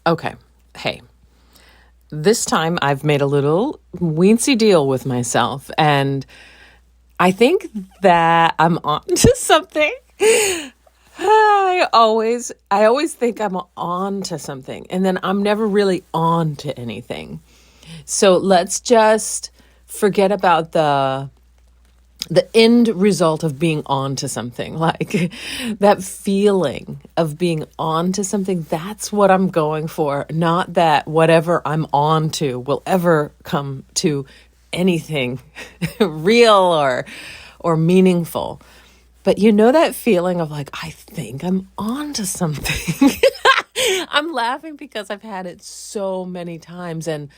Okay. Hey, this time I've made a little weensy deal with myself, and I think that I'm on to something. I always think I'm on to something, and then I'm never really on to anything. So let's just forget about the end result of being on to something, like that feeling of being on to something. That's what I'm going for. Not that whatever I'm on to will ever come to anything real or meaningful. But you know that feeling of like, I think I'm on to something. I'm laughing because I've had it so many times, and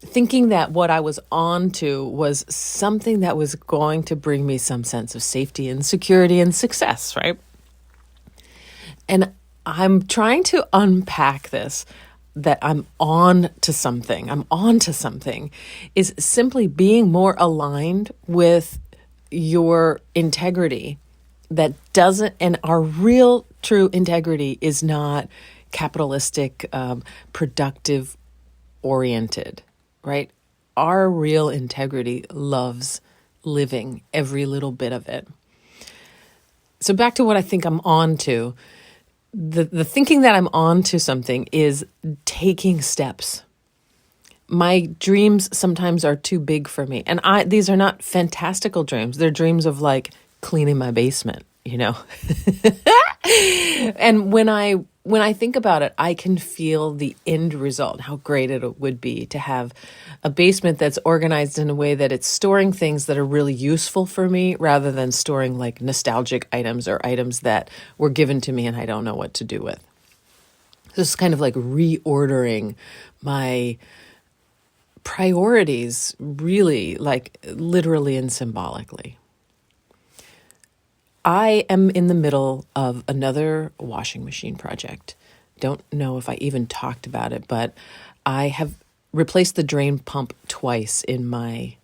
thinking that what I was on to was something that was going to bring me some sense of safety and security and success, right? And I'm trying to unpack this, that I'm on to something. I'm on to something is simply being more aligned with your integrity. That doesn't, and our real true integrity is not capitalistic, productive oriented, right? Our real integrity loves living, every little bit of it. So back to what I think I'm on to. The thinking that I'm on to something is taking steps. My dreams sometimes are too big for me. And these are not fantastical dreams. They're dreams of like cleaning my basement, you know? And when I think about it, I can feel the end result, how great it would be to have a basement that's organized in a way that it's storing things that are really useful for me rather than storing like nostalgic items or items that were given to me and I don't know what to do with. So it's kind of like reordering my priorities, really, like literally and symbolically. I am in the middle of another washing machine project. Don't know if I even talked about it, but I have replaced the drain pump twice in my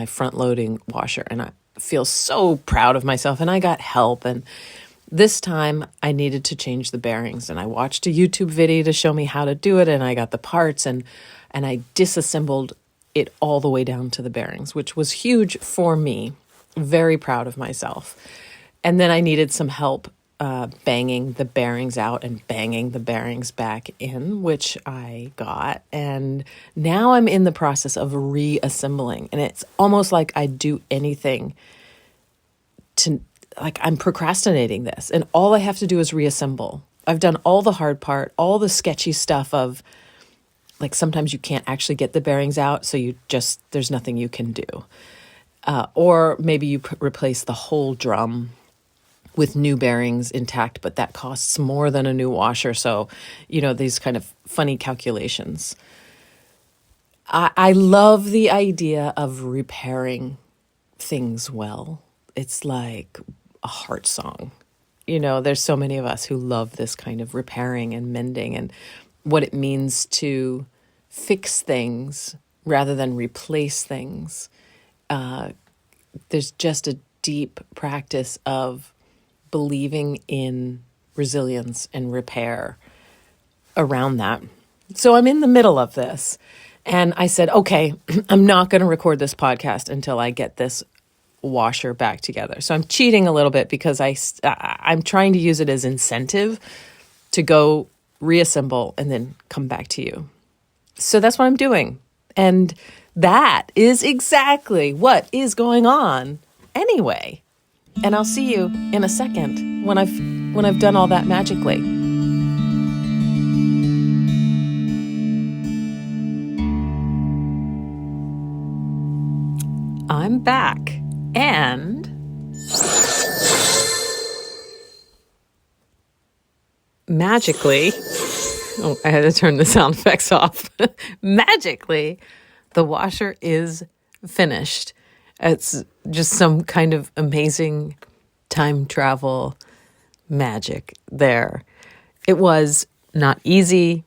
front loading washer, and I feel so proud of myself, and I got help, and this time I needed to change the bearings, and I watched a YouTube video to show me how to do it, and I got the parts and I disassembled it all the way down to the bearings, which was huge for me. Very proud of myself. And then I needed some help banging the bearings out and banging the bearings back in, which I got. And now I'm in the process of reassembling. And it's almost like I do anything to, like I'm procrastinating this. And all I have to do is reassemble. I've done all the hard part, all the sketchy stuff of, like sometimes you can't actually get the bearings out, so there's nothing you can do. Or maybe you replace the whole drum with new bearings intact, but that costs more than a new washer. So, these kind of funny calculations. I love the idea of repairing things well. It's like a heart song. There's so many of us who love this kind of repairing and mending and what it means to fix things rather than replace things. There's just a deep practice of believing in resilience and repair around that. So I'm in the middle of this, and I said, okay, I'm not going to record this podcast until I get this washer back together. So I'm cheating a little bit because I'm trying to use it as incentive to go reassemble and then come back to you. So that's what I'm doing. And that is exactly what is going on anyway. And I'll see you in a second when I've done all that magically. I'm back, and magically, I had to turn the sound effects off. Magically, the washer is finished. It's just some kind of amazing time travel magic there. It was not easy.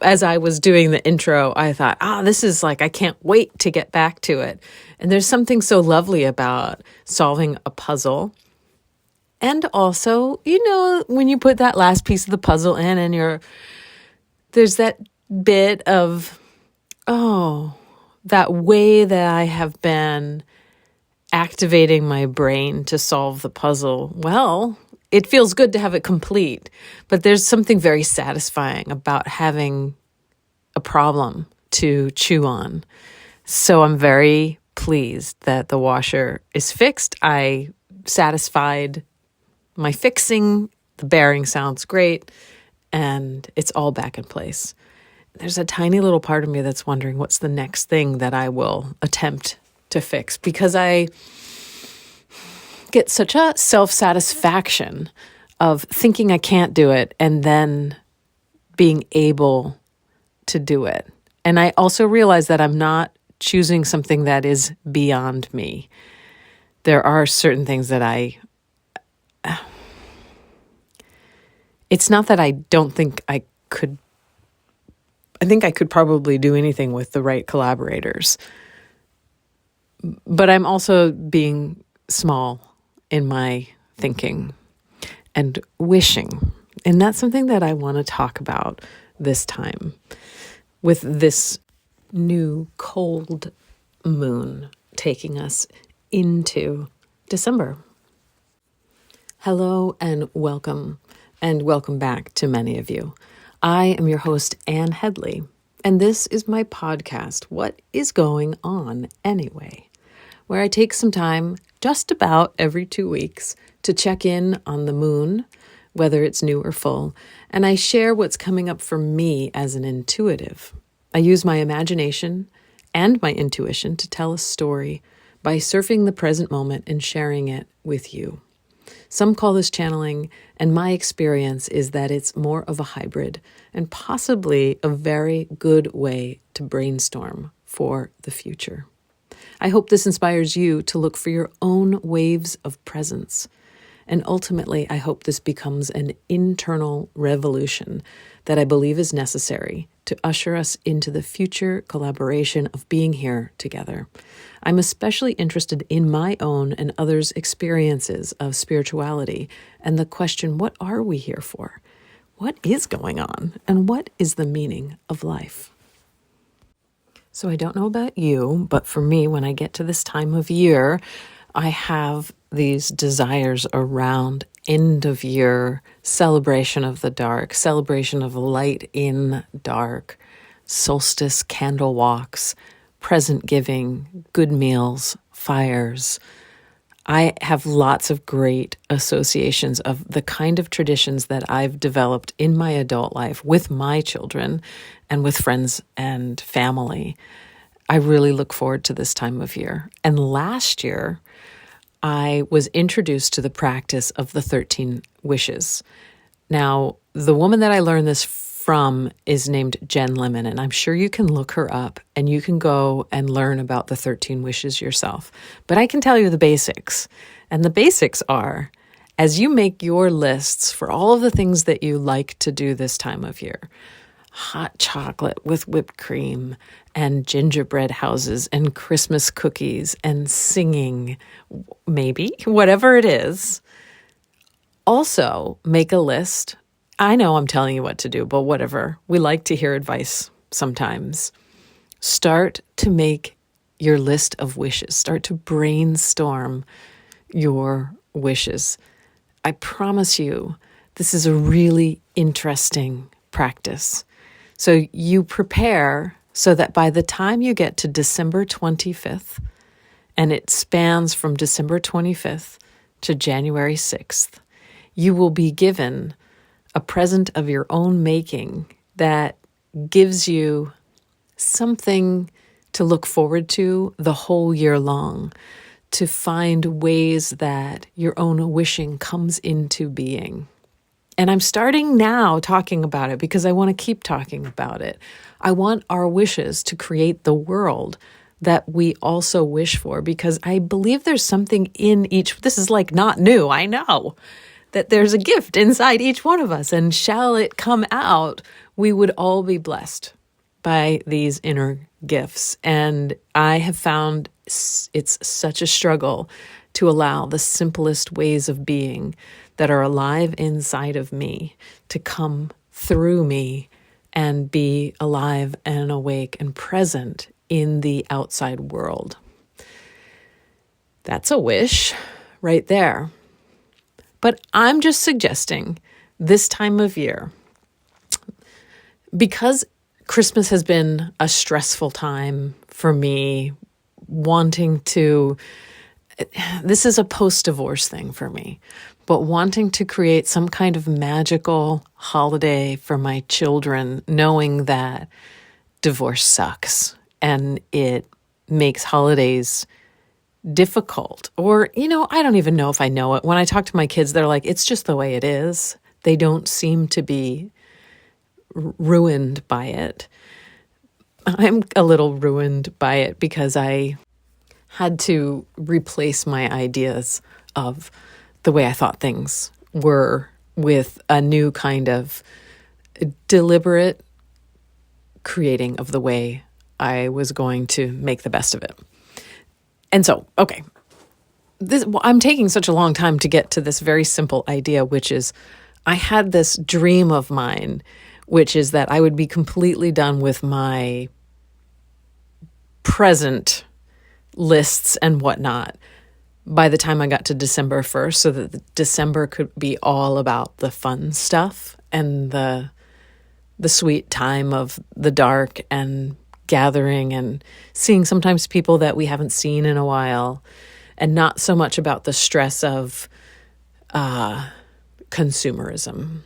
As I was doing the intro, I thought, this is like, I can't wait to get back to it. And there's something so lovely about solving a puzzle. And also, when you put that last piece of the puzzle in and there's that bit of, that way that I have been activating my brain to solve the puzzle. Well, it feels good to have it complete, but there's something very satisfying about having a problem to chew on. So I'm very pleased that the washer is fixed. I satisfied my fixing. The bearing sounds great, and it's all back in place. There's a tiny little part of me that's wondering what's the next thing that I will attempt to fix, because I get such a self-satisfaction of thinking I can't do it and then being able to do it. And I also realize that I'm not choosing something that is beyond me. There are certain things that it's not that I don't think I could. I think I could probably do anything with the right collaborators. But I'm also being small in my thinking and wishing. And that's something that I want to talk about this time with this new cold moon taking us into December. Hello and welcome back to many of you. I am your host, Anne Headley, and this is my podcast, What is Going On Anyway, where I take some time just about every 2 weeks to check in on the moon, whether it's new or full, and I share what's coming up for me as an intuitive. I use my imagination and my intuition to tell a story by surfing the present moment and sharing it with you. Some call this channeling, and my experience is that it's more of a hybrid and possibly a very good way to brainstorm for the future. I hope this inspires you to look for your own waves of presence. And ultimately, I hope this becomes an internal revolution that I believe is necessary to usher us into the future collaboration of being here together. I'm especially interested in my own and others' experiences of spirituality and the question, what are we here for? What is going on? And what is the meaning of life? So I don't know about you, but for me, when I get to this time of year, I have these desires around end of year celebration of the dark, celebration of light in dark, solstice candle walks, present giving, good meals, fires. I have lots of great associations of the kind of traditions that I've developed in my adult life with my children and with friends and family. I really look forward to this time of year. And last year, I was introduced to the practice of the 13 wishes. Now, the woman that I learned this from is named Jen Lemen, and I'm sure you can look her up and you can go and learn about the 13 wishes yourself. But I can tell you the basics. And the basics are, as you make your lists for all of the things that you like to do this time of year, hot chocolate with whipped cream and gingerbread houses and Christmas cookies and singing, maybe, whatever it is. Also, make a list. I know I'm telling you what to do, but whatever. We like to hear advice sometimes. Start to make your list of wishes. Start to brainstorm your wishes. I promise you, this is a really interesting practice. So you prepare so that by the time you get to December 25th, and it spans from December 25th to January 6th, you will be given a present of your own making that gives you something to look forward to the whole year long, to find ways that your own wishing comes into being. And I'm starting now talking about it because I want to keep talking about it. I want our wishes to create the world that we also wish for, because I believe there's something in each. This is like not new, I know. That there's a gift inside each one of us, and shall it come out, we would all be blessed by these inner gifts. And I have found it's such a struggle to allow the simplest ways of being that are alive inside of me to come through me and be alive and awake and present in the outside world. That's a wish right there. But I'm just suggesting this time of year, because Christmas has been a stressful time for me, this is a post-divorce thing for me, but wanting to create some kind of magical holiday for my children, knowing that divorce sucks and it makes holidays difficult. Or, I don't even know if I know it. When I talk to my kids, they're like, it's just the way it is. They don't seem to be ruined by it. I'm a little ruined by it because I had to replace my ideas of the way I thought things were with a new kind of deliberate creating of the way I was going to make the best of it. And so, okay, I'm taking such a long time to get to this very simple idea, which is I had this dream of mine, which is that I would be completely done with my present lists and whatnot by the time I got to December 1st, so that December could be all about the fun stuff and the sweet time of the dark and gathering and seeing sometimes people that we haven't seen in a while, and not so much about the stress of consumerism.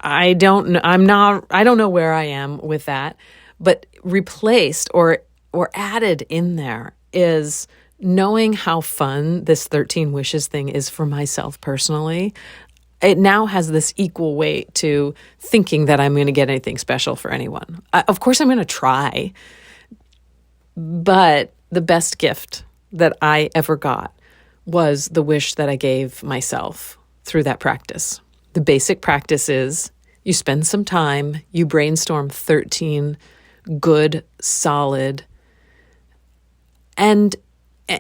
I don't know where I am with that, but replaced or added in there is knowing how fun this 13 wishes thing is for myself personally. It now has this equal weight to thinking that I'm going to get anything special for anyone. Of course, I'm going to try, but the best gift that I ever got was the wish that I gave myself through that practice. The basic practice is you spend some time, you brainstorm 13 good, solid, and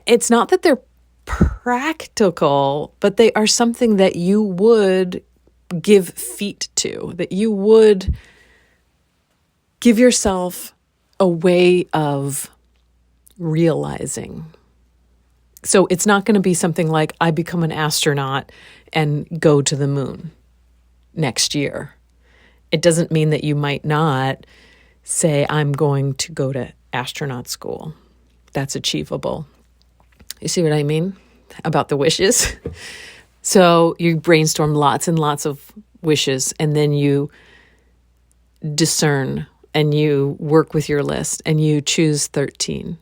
it's not that they're practical, but they are something that you would give feet to, that you would give yourself a way of realizing. So it's not going to be something like I become an astronaut and go to the moon next year. It doesn't mean that you might not say, I'm going to go to astronaut school. That's achievable. You see what I mean about the wishes? So you brainstorm lots and lots of wishes, and then you discern and you work with your list and you choose 13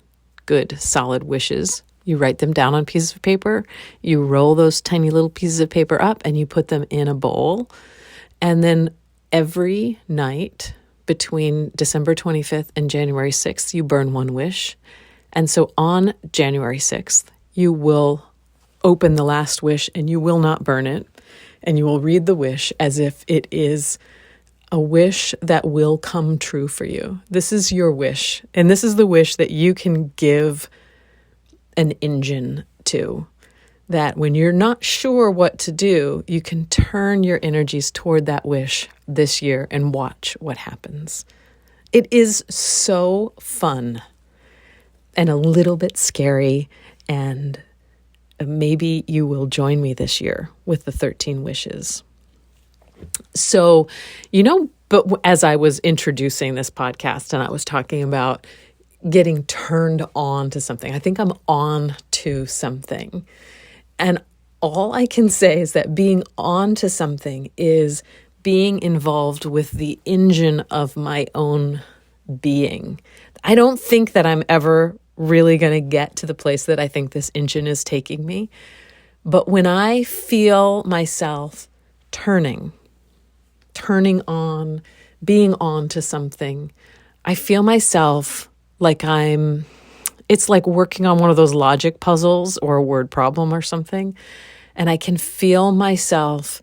good, solid wishes. You write them down on pieces of paper. You roll those tiny little pieces of paper up and you put them in a bowl. And then every night between December 25th and January 6th, you burn one wish. And so on January 6th, you will open the last wish and you will not burn it. And you will read the wish as if it is a wish that will come true for you. This is your wish. And this is the wish that you can give an engine to. That when you're not sure what to do, you can turn your energies toward that wish this year and watch what happens. It is so fun and a little bit scary, and maybe you will join me this year with the 13 wishes. So, but as I was introducing this podcast and I was talking about getting turned on to something, I think I'm on to something. And all I can say is that being on to something is being involved with the engine of my own being. I don't think that I'm ever really going to get to the place that I think this engine is taking me. But when I feel myself turning on, being on to something, I feel myself like it's like working on one of those logic puzzles or a word problem or something. And I can feel myself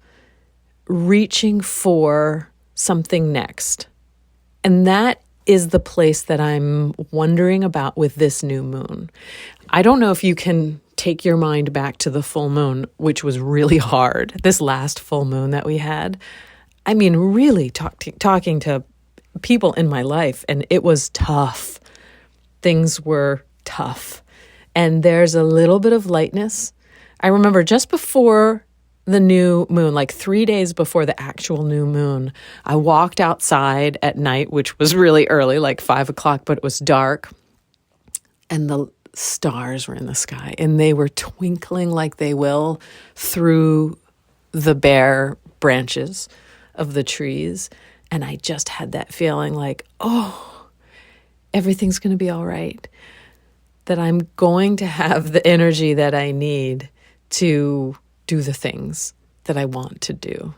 reaching for something next. And that is the place that I'm wondering about with this new moon. I don't know if you can take your mind back to the full moon, which was really hard, this last full moon that we had. I mean, really talking to people in my life, and it was tough. Things were tough. And there's a little bit of lightness. I remember just before the new moon, like 3 days before the actual new moon, I walked outside at night, which was really early, like 5 o'clock, but it was dark. And the stars were in the sky, and they were twinkling like they will through the bare branches of the trees. And I just had that feeling like, oh, everything's going to be all right. That I'm going to have the energy that I need to do the things that I want to do.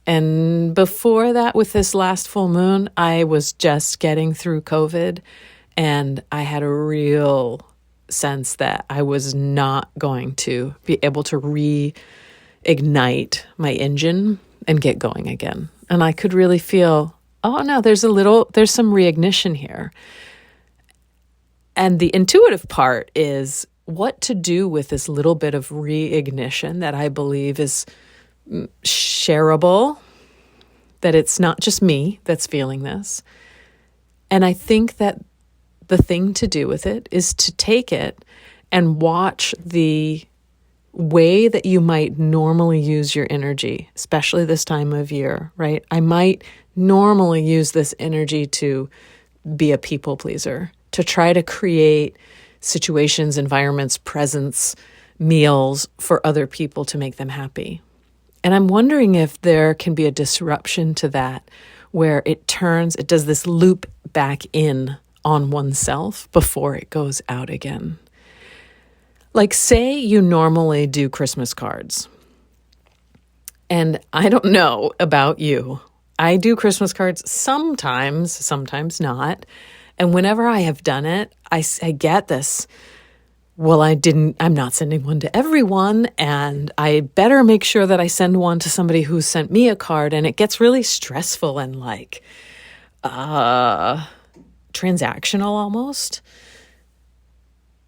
And before that, with this last full moon, I was just getting through COVID, and I had a real sense that I was not going to be able to reignite my engine and get going again. And I could really feel, oh no, there's some reignition here. And the intuitive part is what to do with this little bit of reignition that I believe is shareable, that it's not just me that's feeling this. And I think that the thing to do with it is to take it and watch the way that you might normally use your energy, especially this time of year, right? I might normally use this energy to be a people pleaser, to try to create situations, environments, presents, meals for other people to make them happy. And I'm wondering if there can be a disruption to that where it does this loop back in on oneself before it goes out again. Like, say you normally do Christmas cards. And I don't know about you. I do Christmas cards sometimes not. And whenever I have done it, I get this, well, I'm not sending one to everyone, and I better make sure that I send one to somebody who sent me a card. And it gets really stressful and like transactional almost.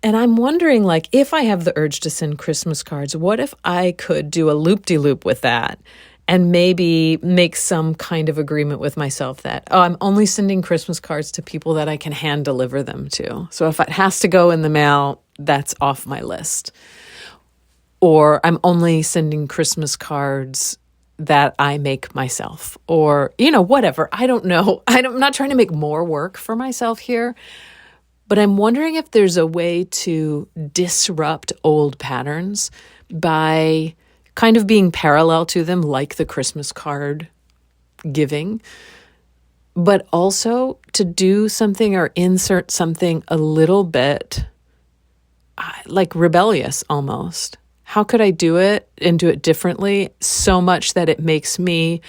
And I'm wondering, like, if I have the urge to send Christmas cards, what if I could do a loop-de-loop with that and maybe make some kind of agreement with myself that, I'm only sending Christmas cards to people that I can hand deliver them to. So if it has to go in the mail, that's off my list. Or I'm only sending Christmas cards that I make myself, or, whatever. I don't know. I'm not trying to make more work for myself here. But I'm wondering if there's a way to disrupt old patterns by kind of being parallel to them, like the Christmas card giving, but also to do something or insert something a little bit like rebellious almost. How could I do it and do it differently so much that it makes me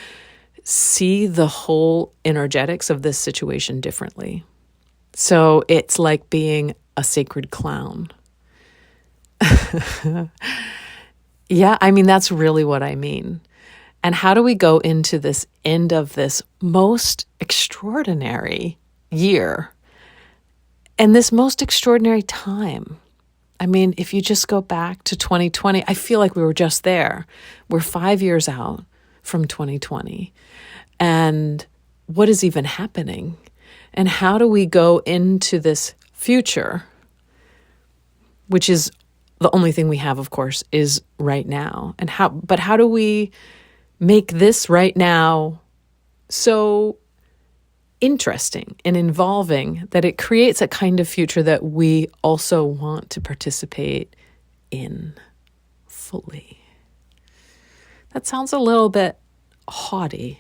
see the whole energetics of this situation differently? So it's like being a sacred clown. Yeah, I mean, that's really what I mean. And how do we go into this end of this most extraordinary year and this most extraordinary time? I mean, if you just go back to 2020, I feel like we were just there. We're 5 years out from 2020. And what is even happening? And how do we go into this future, which is the only thing we have, of course, is right now. And how do we make this right now so interesting and involving that it creates a kind of future that we also want to participate in fully? That sounds a little bit haughty.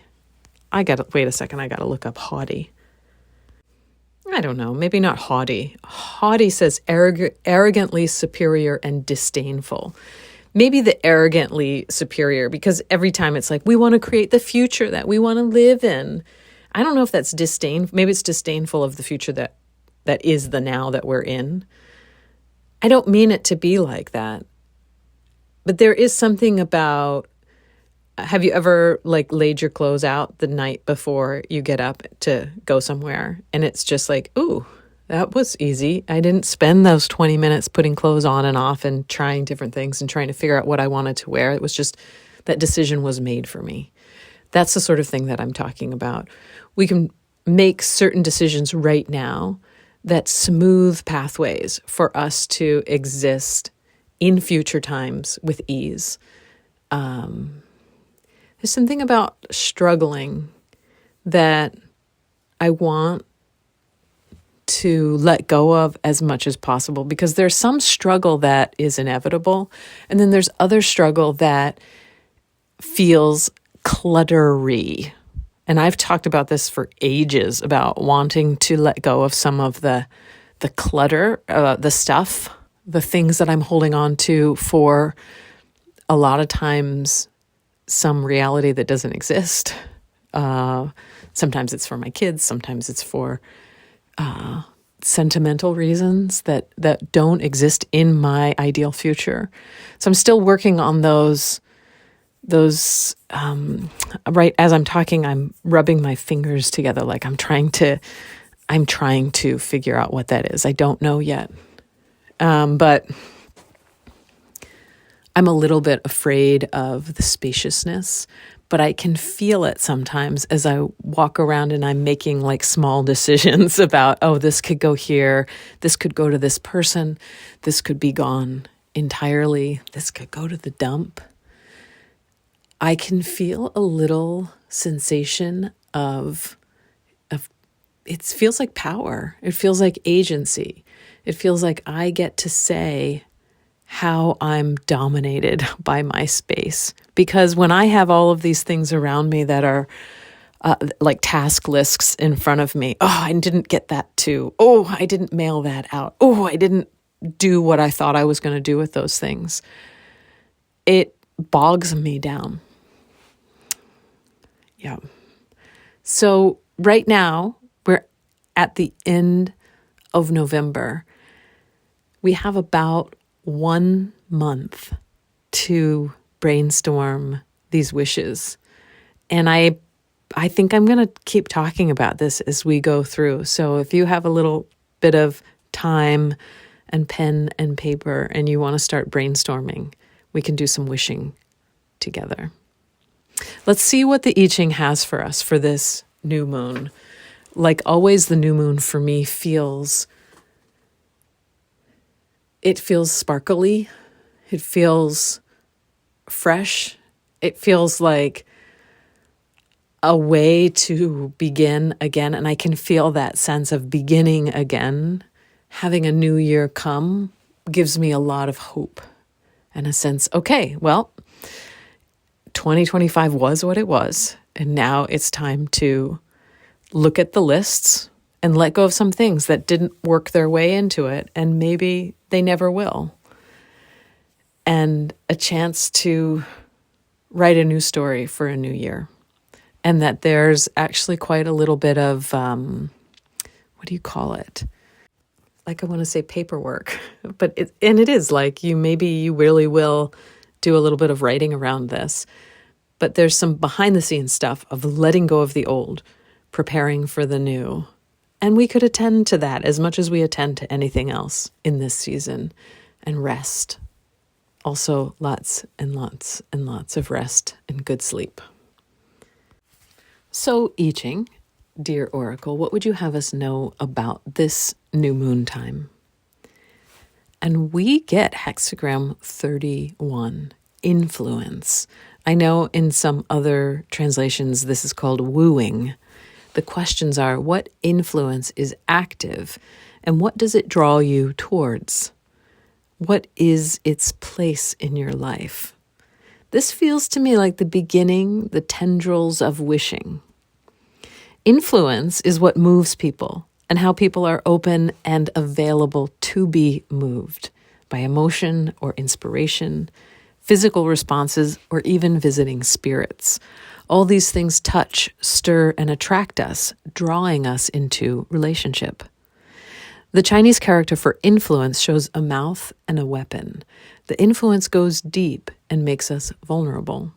Wait a second, I gotta look up haughty. I don't know, maybe not haughty. Haughty says arrogantly superior and disdainful. Maybe the arrogantly superior, because every time it's like, we want to create the future that we want to live in. I don't know if that's disdain. Maybe it's disdainful of the future that is the now that we're in. I don't mean it to be like that. But there is something about, have you ever laid your clothes out the night before you get up to go somewhere? And it's just like, ooh, that was easy. I didn't spend those 20 minutes putting clothes on and off and trying different things and trying to figure out what I wanted to wear. It was just, that decision was made for me. That's the sort of thing that I'm talking about. We can make certain decisions right now that smooth pathways for us to exist in future times with ease. There's something about struggling that I want to let go of as much as possible, because there's some struggle that is inevitable, and then there's other struggle that feels cluttery. And I've talked about this for ages, about wanting to let go of some of the clutter, the stuff, the things that I'm holding on to for a lot of times some reality that doesn't exist. Sometimes it's for my kids, sometimes it's for sentimental reasons that don't exist in my ideal future. So I'm still working on those right as I'm talking, I'm rubbing my fingers together like I'm trying to figure out what that is. I don't know yet. But I'm a little bit afraid of the spaciousness, but I can feel it sometimes as I walk around and I'm making like small decisions about, oh, this could go here, this could go to this person, this could be gone entirely, this could go to the dump. I can feel a little sensation of it feels like power. It feels like agency. It feels like I get to say how I'm dominated by my space. Because when I have all of these things around me that are like task lists in front of me, oh, I didn't get that too. Oh, I didn't mail that out. Oh, I didn't do what I thought I was going to do with those things. It bogs me down. Yeah. So right now, we're at the end of November. We have about 1 month to brainstorm these wishes. And I think I'm going to keep talking about this as we go through. So if you have a little bit of time and pen and paper and you want to start brainstorming, we can do some wishing together. Let's see what the I Ching has for us for this new moon. Like always, the new moon for me feels sparkly. It feels fresh. It feels like a way to begin again. And I can feel that sense of beginning again. Having a new year come gives me a lot of hope and a sense, okay, well, 2025 was what it was. And now it's time to look at the lists and let go of some things that didn't work their way into it. And maybe they never will. And a chance to write a new story for a new year. And that there's actually quite a little bit of, what do you call it? Like I want to say paperwork, but it is like you really will do a little bit of writing around this. But there's some behind the scenes stuff of letting go of the old, preparing for the new. And we could attend to that as much as we attend to anything else in this season and rest. Also, lots and lots and lots of rest and good sleep. So, I Ching, dear Oracle, what would you have us know about this new moon time? And we get hexagram 31, influence. I know in some other translations this is called wooing. The questions are, what influence is active and what does it draw you towards? What is its place in your life? This feels to me like the beginning, the tendrils of wishing. Influence is what moves people and how people are open and available to be moved by emotion or inspiration, physical responses, or even visiting spirits. All these things touch, stir, and attract us, drawing us into relationship. The Chinese character for influence shows a mouth and a weapon. The influence goes deep and makes us vulnerable.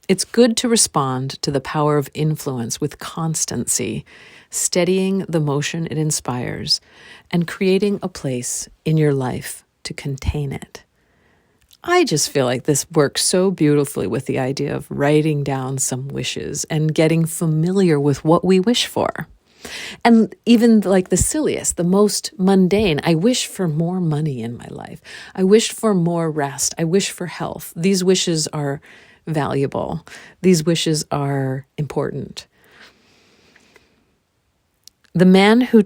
It's good to respond to the power of influence with constancy, steadying the motion it inspires, and creating a place in your life to contain it. I just feel like this works so beautifully with the idea of writing down some wishes and getting familiar with what we wish for. And even like the silliest, the most mundane, I wish for more money in my life. I wish for more rest. I wish for health. These wishes are valuable. These wishes are important. The man who,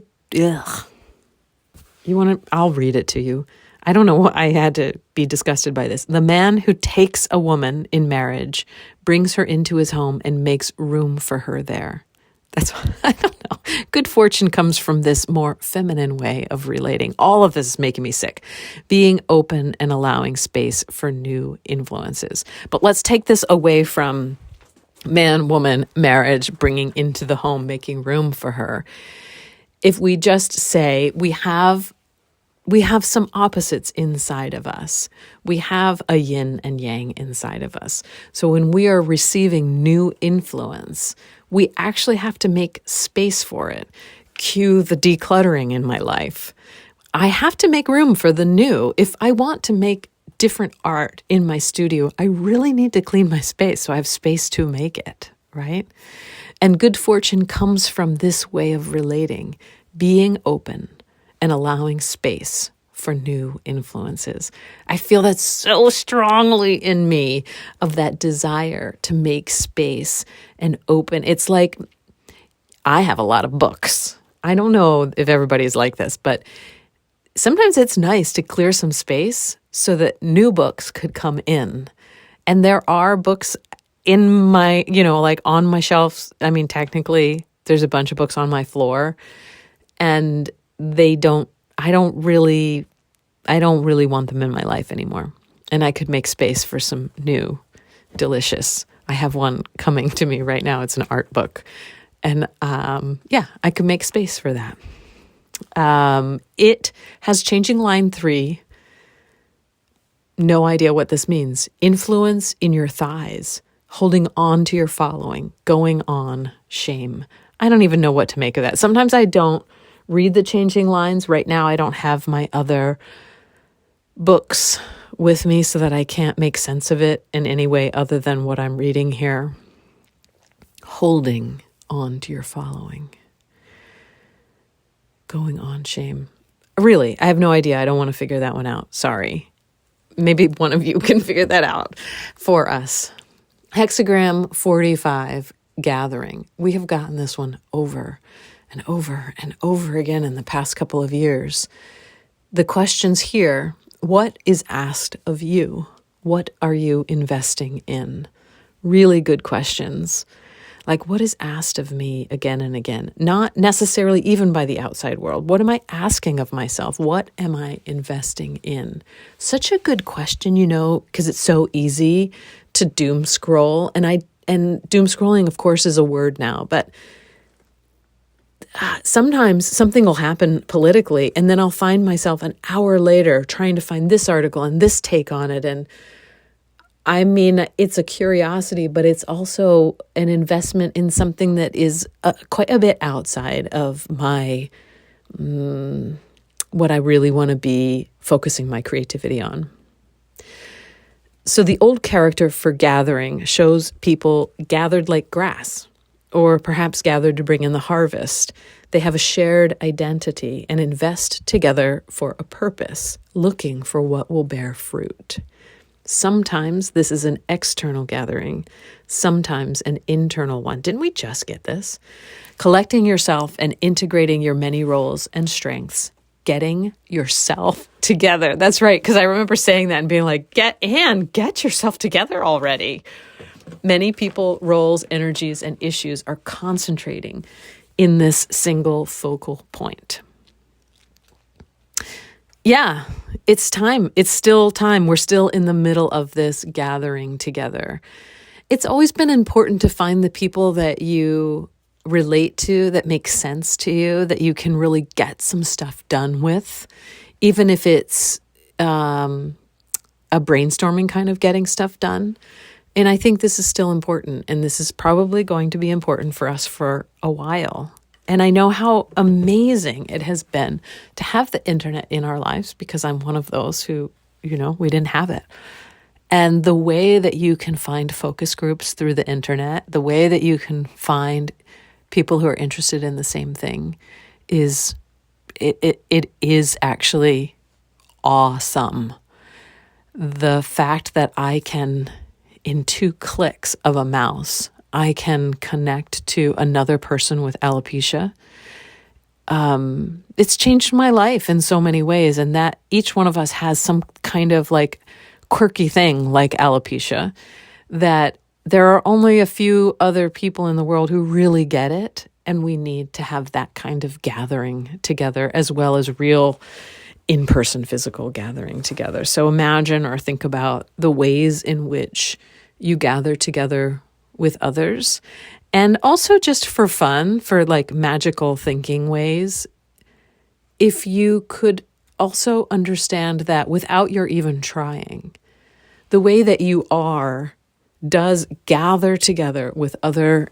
I'll read it to you. I don't know why I had to be disgusted by this. The man who takes a woman in marriage, brings her into his home and makes room for her there. That's what, I don't know. Good fortune comes from this more feminine way of relating. All of this is making me sick. Being open and allowing space for new influences. But let's take this away from man, woman, marriage, bringing into the home, making room for her. If we just say we have some opposites inside of us. We have a yin and yang inside of us. So when we are receiving new influence, we actually have to make space for it. Cue the decluttering in my life. I have to make room for the new. If I want to make different art in my studio, I really need to clean my space so I have space to make it, right? And good fortune comes from this way of relating, being open and allowing space for new influences. I feel that so strongly in me, of that desire to make space and open. It's like I have a lot of books. I don't know if everybody's like this, but sometimes it's nice to clear some space so that new books could come in. And there are books in my, like on my shelves. I mean, technically, there's a bunch of books on my floor, and I don't really want them in my life anymore. And I could make space for some new, delicious. I have one coming to me right now. It's an art book. And I could make space for that. It has changing line 3. No idea what this means. Influence in your thighs, holding on to your following, going on, shame. I don't even know what to make of that. Sometimes I don't read the changing lines. Right now, I don't have my other books with me so that I can't make sense of it in any way other than what I'm reading here. Holding on to your following. Going on, shame. Really, I have no idea. I don't want to figure that one out. Sorry. Maybe one of you can figure that out for us. Hexagram 45, gathering. We have gotten this one over and over and over again in the past couple of years. The questions here: what is asked of you? What are you investing in? Really good questions. Like, what is asked of me again and again? Not necessarily even by the outside world. What am I asking of myself? What am I investing in? Such a good question, because it's so easy to doom scroll. And doom scrolling, of course, is a word now, but sometimes something will happen politically, and then I'll find myself an hour later trying to find this article and this take on it. And I mean, it's a curiosity, but it's also an investment in something that is quite a bit outside of my, what I really want to be focusing my creativity on. So the old character for gathering shows people gathered like grass, or perhaps gathered to bring in the harvest. They have a shared identity and invest together for a purpose, looking for what will bear fruit. Sometimes this is an external gathering, sometimes an internal one. Didn't we just get this? Collecting yourself and integrating your many roles and strengths, getting yourself together. That's right, because I remember saying that and being like, get yourself together already. Many people, roles, energies, and issues are concentrating in this single focal point. Yeah, it's time. It's still time. We're still in the middle of this gathering together. It's always been important to find the people that you relate to, that make sense to you, that you can really get some stuff done with, even if it's a brainstorming kind of getting stuff done. And I think this is still important, and this is probably going to be important for us for a while. And I know how amazing it has been to have the internet in our lives, because I'm one of those who, we didn't have it. And the way that you can find focus groups through the internet, the way that you can find people who are interested in the same thing is, it is actually awesome. The fact that I can, in 2 clicks of a mouse, I can connect to another person with alopecia. It's changed my life in so many ways, and that each one of us has some kind of like quirky thing like alopecia, that there are only a few other people in the world who really get it, and we need to have that kind of gathering together as well as real in-person physical gathering together. So imagine or think about the ways in which you gather together with others, and also just for fun, for like magical thinking ways. If you could also understand that without your even trying, the way that you are does gather together with other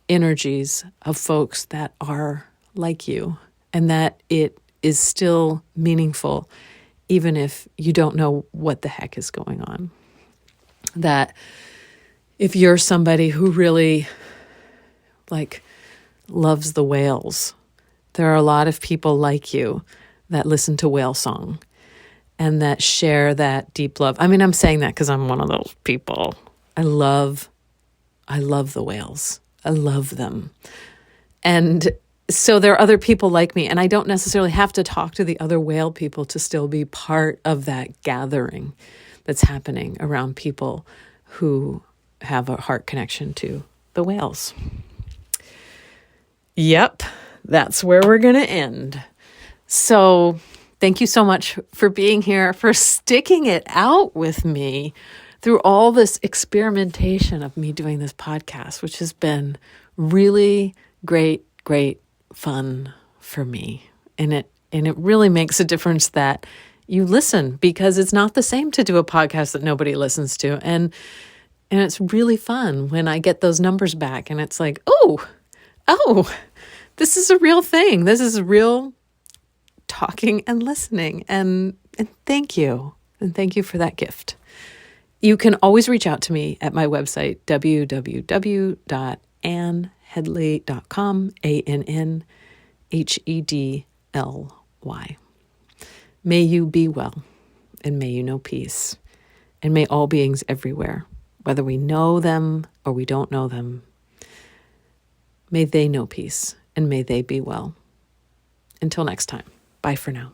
energies of folks that are like you, and that it is still meaningful even if you don't know what the heck is going on. That if you're somebody who really like loves the whales, there are a lot of people like you that listen to whale song and that share that deep love. I mean, I'm saying that because I'm one of those people. I love the whales. I love them. And so there are other people like me, and I don't necessarily have to talk to the other whale people to still be part of that gathering that's happening around people who have a heart connection to the whales. Yep, that's where we're going to end. So thank you so much for being here, for sticking it out with me through all this experimentation of me doing this podcast, which has been really great fun for me. And it really makes a difference that you listen, because it's not the same to do a podcast that nobody listens to. And it's really fun when I get those numbers back and it's like, oh, this is a real thing. This is real talking and listening. And thank you. And thank you for that gift. You can always reach out to me at my website, www.annhedley.com, ANNHEDLY. May you be well, and may you know peace, and may all beings everywhere, whether we know them or we don't know them, may they know peace, and may they be well. Until next time, bye for now.